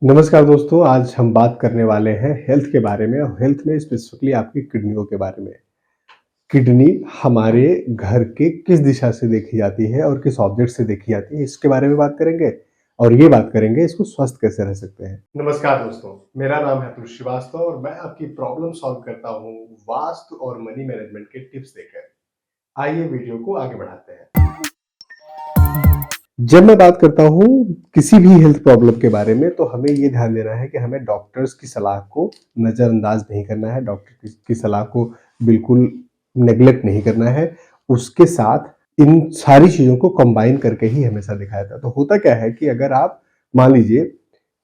नमस्कार दोस्तों, आज हम बात करने वाले हैं हेल्थ के बारे में और हेल्थ में स्पेसिफिकली आपकी किडनियों के बारे में। किडनी हमारे घर के किस दिशा से देखी जाती है और किस ऑब्जेक्ट से देखी जाती है, इसके बारे में बात करेंगे और ये बात करेंगे इसको स्वस्थ कैसे रह सकते हैं। नमस्कार दोस्तों, मेरा नाम है अतुल श्रीवास्तव और मैं आपकी प्रॉब्लम सॉल्व करता हूँ वास्तु और मनी मैनेजमेंट के टिप्स देकर। आइए वीडियो को आगे बढ़ाते हैं। जब मैं बात करता हूँ किसी भी हेल्थ प्रॉब्लम के बारे में तो हमें ये ध्यान देना है कि हमें डॉक्टर्स की सलाह को नज़रअंदाज नहीं करना है, डॉक्टर की सलाह को बिल्कुल नेग्लेक्ट नहीं करना है। उसके साथ इन सारी चीज़ों को कंबाइन करके ही हमेशा दिखाया था। तो होता क्या है कि अगर आप मान लीजिए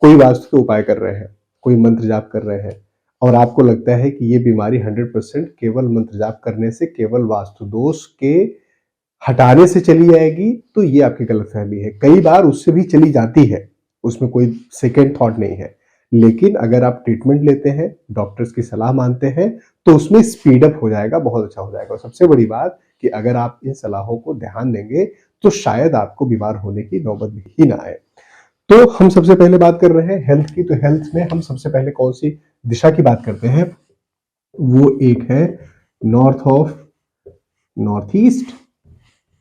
कोई वास्तु के उपाय कर रहे हैं, कोई मंत्र जाप कर रहे हैं और आपको लगता है कि ये बीमारी 100% केवल मंत्र जाप करने से, केवल वास्तु दोष के हटाने से चली जाएगी, तो ये आपकी गलतफहमी है। कई बार उससे भी चली जाती है, उसमें कोई सेकंड थॉट नहीं है। लेकिन अगर आप ट्रीटमेंट लेते हैं, डॉक्टर्स की सलाह मानते हैं, तो उसमें स्पीड अप हो जाएगा, बहुत अच्छा हो जाएगा। और सबसे बड़ी बात कि अगर आप इन सलाहों को ध्यान देंगे, तो शायद आपको बीमार होने की नौबत ही ना आए। तो हम सबसे पहले बात कर रहे हैं हेल्थ की, तो हेल्थ में हम सबसे पहले कौन-सी दिशा की बात करते हैं? वो एक है नॉर्थ ईस्ट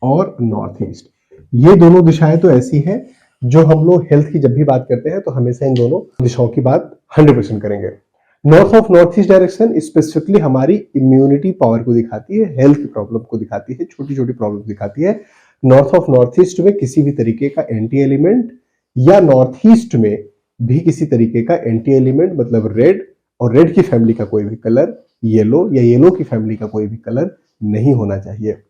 और नॉर्थ ईस्ट। ये दोनों दिशाएं तो ऐसी हैं जो हम लोग हेल्थ की जब भी बात करते हैं तो हमेशा इन दोनों दिशाओं की बात 100% करेंगे। नॉर्थ ईस्ट डायरेक्शन स्पेसिफिकली हमारी इम्यूनिटी पावर को दिखाती है, हेल्थ की प्रॉब्लम को दिखाती है, छोटी छोटी प्रॉब्लम दिखाती है। नॉर्थ ईस्ट में किसी भी तरीके का एंटी एलिमेंट या नॉर्थ ईस्ट में भी किसी तरीके का एंटी एलिमेंट मतलब रेड और रेड की फैमिली का कोई भी कलर, येलो या येलो की फैमिली का कोई भी कलर नहीं होना चाहिए।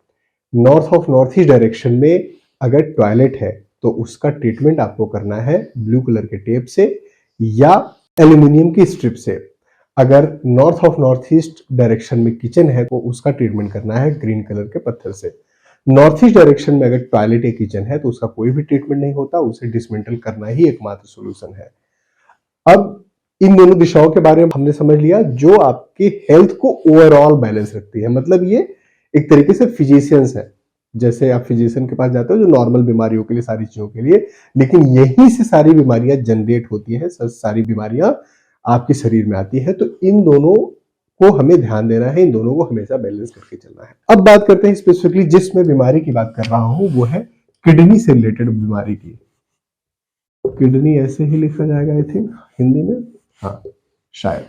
नॉर्थ ईस्ट डायरेक्शन में अगर टॉयलेट है तो उसका ट्रीटमेंट आपको करना है ब्लू कलर के टेप से या एल्यूमिनियम की स्ट्रिप से। अगर नॉर्थ ईस्ट डायरेक्शन में किचन है तो उसका ट्रीटमेंट करना है ग्रीन कलर के पत्थर से। नॉर्थ ईस्ट डायरेक्शन में अगर टॉयलेट या किचन है तो उसका कोई भी ट्रीटमेंट नहीं होता, उसे डिसमेंटल करना ही एकमात्र सोल्यूशन है। अब इन दोनों दिशाओं के बारे में हमने समझ लिया जो आपकी हेल्थ को ओवरऑल बैलेंस रखती है। मतलब ये एक तरीके से फिजिशियंस है, जैसे आप फिजिशियन के पास जाते हो जो नॉर्मल बीमारियों के लिए, सारी चीजों के लिए, लेकिन यहीं से सारी बीमारियां जनरेट होती है, सारी बीमारियां आपके शरीर में आती है। तो इन दोनों को हमें ध्यान देना है, इन दोनों को हमेशा बैलेंस करके चलना है। अब बात करते हैं स्पेसिफिकली जिस मैं बीमारी की बात कर रहा हूं वो है किडनी से रिलेटेड बीमारी की। किडनी ऐसे ही लिखा जाएगा आई थिंक हिंदी में, हाँ शायद।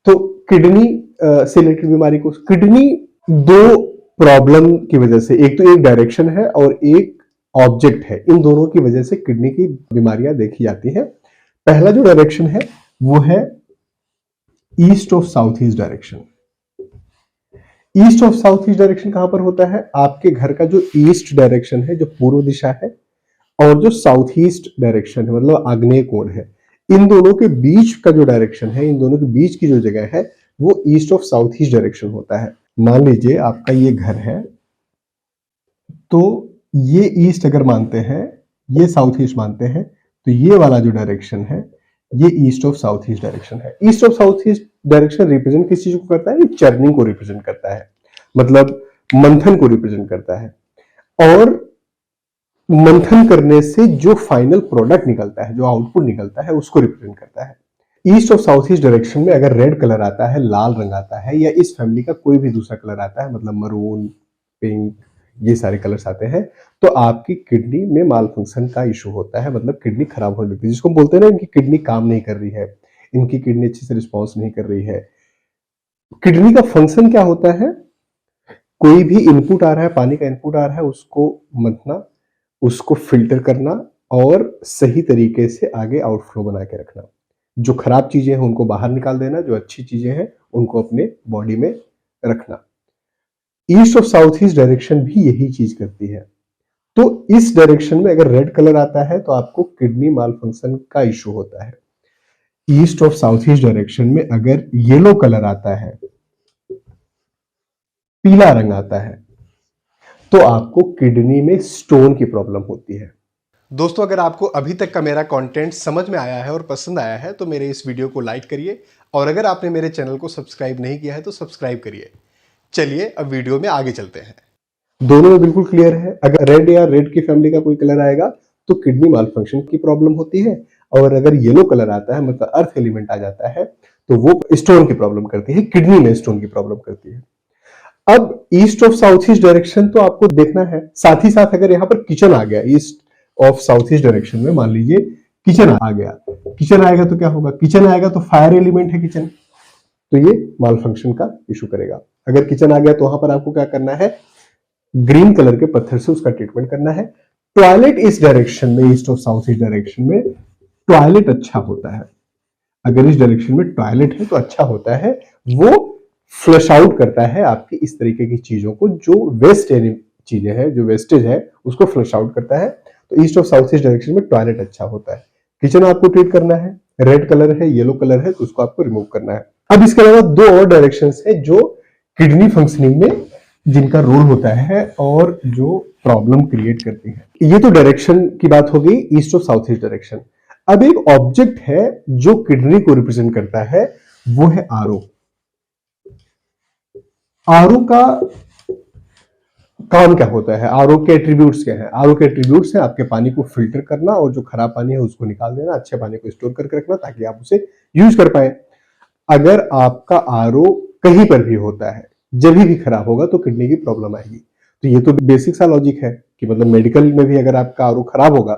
तो किडनी से रिलेटेड बीमारी को, किडनी दो प्रॉब्लम की वजह से, एक तो एक डायरेक्शन है और एक ऑब्जेक्ट है, इन दोनों की वजह से किडनी की बीमारियां देखी जाती हैं। पहला जो डायरेक्शन है वो है east of south east direction. East of south east direction कहां पर होता है? आपके घर का जो ईस्ट डायरेक्शन है, जो पूर्व दिशा है, और जो साउथ ईस्ट डायरेक्शन है मतलब आग्नेय कोण है, इन दोनों के बीच का जो डायरेक्शन है, इन दोनों के बीच की जो जगह है वो east of south east direction होता है। मान लीजिए आपका ये घर है, तो ये ईस्ट अगर मानते हैं, ये साउथ ईस्ट मानते हैं, तो ये वाला जो डायरेक्शन है ये east of south east direction है। East of south east direction represent किस चीज को करता है? ये चर्निंग को रिप्रेजेंट करता है, मतलब मंथन को रिप्रेजेंट करता है। और मंथन करने से जो फाइनल प्रोडक्ट निकलता है, जो आउटपुट निकलता है, उसको रिप्रेजेंट करता है। East of south east direction में अगर रेड कलर आता है, लाल रंग आता है, या इस फैमिली का कोई भी दूसरा कलर आता है, मतलब मरून, पिंक, ये सारे कलर्स आते हैं, तो आपकी किडनी में माल फंक्शन का इशू होता है, मतलब किडनी खराब होने लगती है, जिसको बोलते हैं ना इनकी किडनी काम नहीं कर रही है, इनकी किडनी अच्छे से रिस्पॉन्स नहीं कर रही है। किडनी का फंक्शन क्या होता है? कोई भी इनपुट आ रहा है, पानी का इनपुट आ रहा है, उसको मंथना, उसको फिल्टर करना और सही तरीके से आगे आउटफ्लो बना के रखना। जो खराब चीजें हैं उनको बाहर निकाल देना, जो अच्छी चीजें हैं उनको अपने बॉडी में रखना। ईस्ट और साउथ ईस्ट डायरेक्शन भी यही चीज करती है। तो इस डायरेक्शन में अगर रेड कलर आता है तो आपको किडनी माल फंक्शन का इशू होता है। East of south east direction में अगर येलो कलर आता है, पीला रंग आता है, तो आपको किडनी में स्टोन की प्रॉब्लम होती है। दोस्तों, अगर आपको अभी तक का मेरा कंटेंट समझ में आया है और पसंद आया है तो मेरे इस वीडियो को लाइक करिए, और अगर आपने मेरे चैनल को सब्सक्राइब नहीं किया है तो सब्सक्राइब करिए। चलिए अब वीडियो में आगे चलते हैं। दोनों में बिल्कुल क्लियर है, अगर रेड या रेड की फैमिली का कोई कलर आएगा तो किडनी माल फंक्शन की प्रॉब्लम होती है। और अगर येलो कलर आता है मतलब अर्थ एलिमेंट आ जाता है तो वो स्टोन की प्रॉब्लम करती है, किडनी में स्टोन की प्रॉब्लम करती है। अब east of south east direction तो आपको देखना है, साथ ही साथ अगर यहाँ पर किचन आ गया east of south east direction में, मान लीजिए किचन आ गया, किचन आएगा तो क्या होगा, किचन आएगा तो फायर एलिमेंट है किचन, तो ये माल फंक्शन का इशू करेगा। अगर किचन आ गया तो वहां पर आपको क्या करना है, ग्रीन कलर के पत्थर से उसका ट्रीटमेंट करना है। टॉयलेट इस डायरेक्शन में, east of south east direction में टॉयलेट अच्छा होता है, अगर इस डायरेक्शन में टॉयलेट है तो अच्छा होता है, वो फ्लश आउट करता है आपकी इस तरीके की चीजों को, जो वेस्ट चीजें हैं, जो वेस्टेज है उसको फ्लश आउट करता है। तो east of south east direction में टॉयलेट अच्छा होता है। किचन आपको ट्रीट करना है, रेड कलर है, येलो कलर है, तो उसको आपको रिमूव करना है। अब इसके अलावा दो और डायरेक्शंस है जो किडनी फंक्शनिंग में जिनका रोल होता है और जो प्रॉब्लम क्रिएट करती है। ये तो डायरेक्शन की बात हो गई, east of south east direction. अब एक ऑब्जेक्ट है जो किडनी को रिप्रेजेंट करता है, वो है आरओ। आरओ का काम क्या होता है, आरओ के एट्रीब्यूट्स क्या है? आरओ के एट्रीब्यूट्स है आपके पानी को फिल्टर करना और जो खराब पानी है उसको निकाल देना, अच्छे पानी को स्टोर करके रखना ताकि आप उसे यूज कर पाए। अगर आपका आरओ कहीं पर भी होता है, जब भी खराब होगा तो किडनी की प्रॉब्लम आएगी। तो ये तो बेसिक सा लॉजिक है कि मतलब मेडिकल में भी अगर आपका आरओ खराब होगा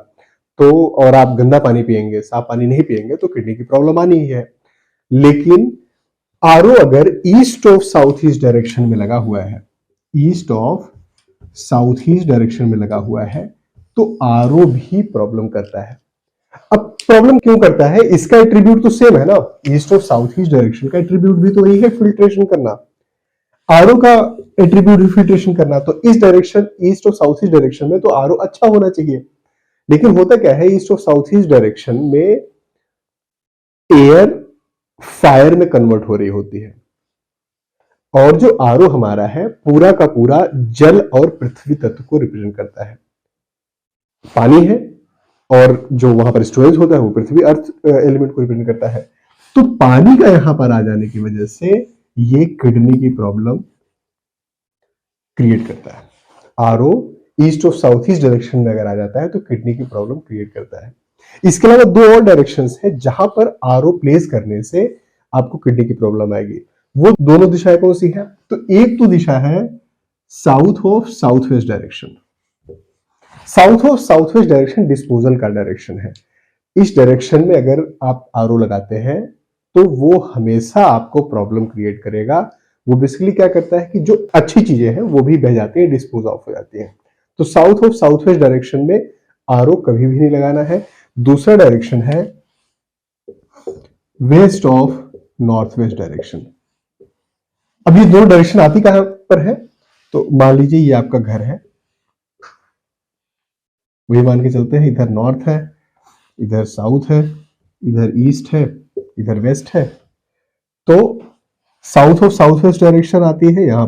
तो, और आप गंदा पानी पिएंगे, साफ पानी नहीं पिएंगे, तो किडनी की प्रॉब्लम आनी ही है। लेकिन आरओ अगर east of south east direction में लगा हुआ है, east of south east direction में लगा हुआ है, तो आरओ भी प्रॉब्लम करता है। अब प्रॉब्लम क्यों करता है, इसका एट्रीब्यूट तो सेम है ना, east of south east direction का एट्रीब्यूट भी तो वही है, फिल्ट्रेशन करना। आरओ का एट्रीब्यूट भी फिल्ट्रेशन करना। तो इस direction, east of south east direction में तो आरओ अच्छा होना चाहिए, लेकिन होता क्या है, east of south east direction में एयर फायर में कन्वर्ट हो रही होती है, और जो आरओ हमारा है पूरा का पूरा जल और पृथ्वी तत्व को रिप्रेजेंट करता है। पानी है और जो वहां पर स्टोरेज होता है वो पृथ्वी अर्थ एलिमेंट को रिप्रेजेंट करता है। तो पानी का यहां पर आ जाने की वजह से ये किडनी की प्रॉब्लम क्रिएट करता है। RO east of south east direction में अगर आ जाता है तो किडनी की प्रॉब्लम क्रिएट करता है। इसके अलावा दो और डायरेक्शंस है जहां पर आरओ प्लेस करने से आपको किडनी की प्रॉब्लम आएगी। वो दोनों दिशाएं कौन सी है, तो एक तो दिशा है south of south west direction. South of south west direction disposal का डायरेक्शन है। इस डायरेक्शन में अगर आप आरओ लगाते हैं तो वो हमेशा आपको प्रॉब्लम क्रिएट करेगा। वो बेसिकली क्या करता है कि जो अच्छी चीजें हैं वो भी बह जाती हैं, डिस्पोज ऑफ हो जाती हैं। तो south of south west direction में आरओ कभी भी नहीं लगाना है। दूसरा डायरेक्शन है west of north west direction. अब ये दो डायरेक्शन आती कहां पर है, तो मान लीजिए ये आपका घर है, वही मान के चलते हैं, इधर नॉर्थ है, इधर साउथ है, इधर ईस्ट है, इधर वेस्ट है। तो south of south west direction आती है यहां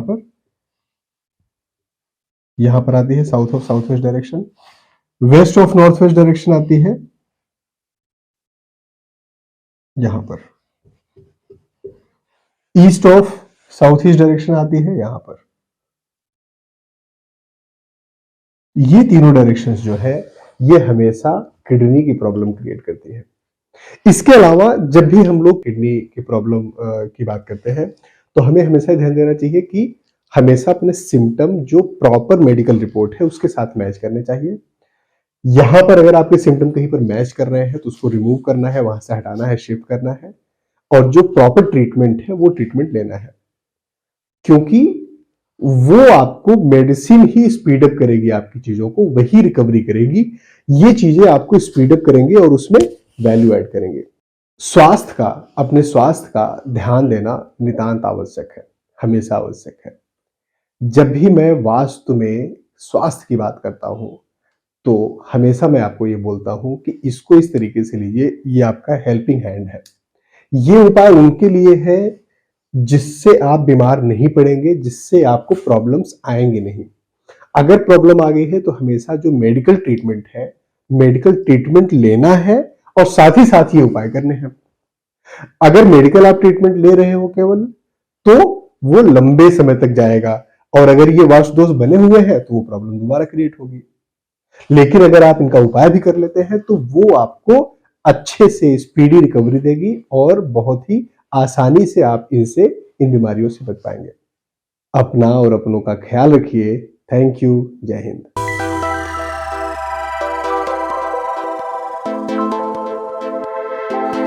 पर आती है south of south west direction. West of north west direction आती है यहां पर। East of south east direction आती है यहां पर। ये तीनों डायरेक्शंस जो है ये हमेशा किडनी की प्रॉब्लम क्रिएट करती है। इसके अलावा जब भी हम लोग किडनी की प्रॉब्लम की बात करते हैं तो हमें हमेशा ध्यान देना चाहिए कि हमेशा अपने सिम्टम जो प्रॉपर मेडिकल रिपोर्ट है उसके साथ मैच करने चाहिए। यहां पर अगर आपके सिम्टम कहीं पर मैच कर रहे हैं तो उसको रिमूव करना है, वहां से हटाना है, शिफ्ट करना है, और जो प्रॉपर ट्रीटमेंट है वो ट्रीटमेंट लेना है, क्योंकि वो आपको मेडिसिन ही स्पीड अप करेगी, आपकी चीजों को वही रिकवरी करेगी। ये चीजें आपको स्पीड अप करेंगे और उसमें वैल्यू ऐड करेंगे। स्वास्थ्य का, अपने स्वास्थ्य का ध्यान देना नितांत आवश्यक है, हमेशा आवश्यक है। जब भी मैं वास्तु में स्वास्थ्य की बात करता हूं तो हमेशा मैं आपको ये बोलता हूं कि इसको इस तरीके से लीजिए, ये आपका हेल्पिंग हैंड है। ये उपाय उनके लिए है जिससे आप बीमार नहीं पड़ेंगे, जिससे आपको प्रॉब्लम्स आएंगे नहीं। अगर प्रॉब्लम आ गई है तो हमेशा जो मेडिकल ट्रीटमेंट है, मेडिकल ट्रीटमेंट लेना है और साथ ही साथ ये उपाय करने हैं। अगर मेडिकल आप ट्रीटमेंट ले रहे हो केवल, तो वो लंबे समय तक जाएगा, और अगर ये वास्तु दोष बने हुए हैं तो वो प्रॉब्लम दोबारा क्रिएट होगी। लेकिन अगर आप इनका उपाय भी कर लेते हैं तो वो आपको अच्छे से स्पीडी रिकवरी देगी और बहुत ही आसानी से आप इन बीमारियों से बच पाएंगे। अपना और अपनों का ख्याल रखिए। Thank you. जय हिंद।